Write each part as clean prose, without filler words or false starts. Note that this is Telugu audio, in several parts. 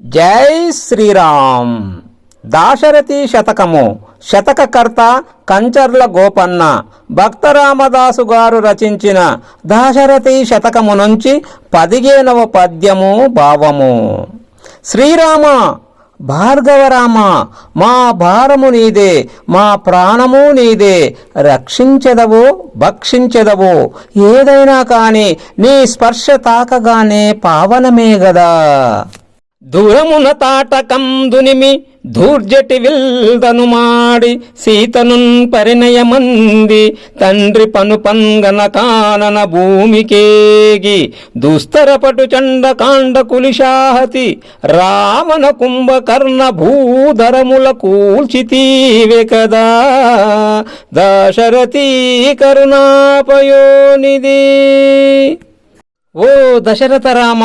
జై శ్రీరామ్. దాశరథి శతకము. శతకకర్త కంచర్ల గోపన్న. భక్త రామదాసు గారు రచించిన దాశరథి శతకము నుంచి 15వ పద్యము భావము. శ్రీరామ భార్గవరామ, మా భారము నీదే, మా ప్రాణము నీదే. రక్షించెదవో భక్షించెదవో ఏదైనా కాని నీ స్పర్శ తాకగానే పావనమే గదా. దూరమున తాటకందునిమి ధూర్జటి విల్దను మాడి సీతనున్ పరిణయమంది తండ్రి పను పంగన కానన భూమికేగి దుస్తరపటు చండ కాండ కులిశాహతి రావణ కుంభకర్ణ భూధరముల కూల్చితీవే కదా. దశరథీ కరుణాపయోనిధి. ఓ దశరథ రామ,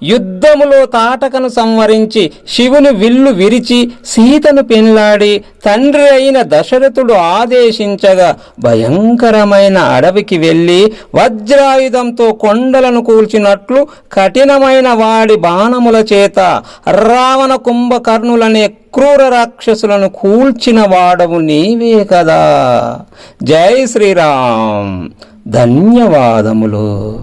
యుద్ధములో తాటకను సంవరించి శివుని విల్లు విరిచి సీతను పెళ్లాడి తండ్రి అయిన దశరథుడు ఆదేశించగా భయంకరమైన అడవికి వెళ్ళి వజ్రాయుధంతో కొండలను కూల్చినట్లు కఠినమైన వాడి బాణముల చేత రావణ కుంభకర్ణులనే క్రూర రాక్షసులను కూల్చిన వాడవు నీవే కదా. జై శ్రీరామ్. ధన్యవాదములు.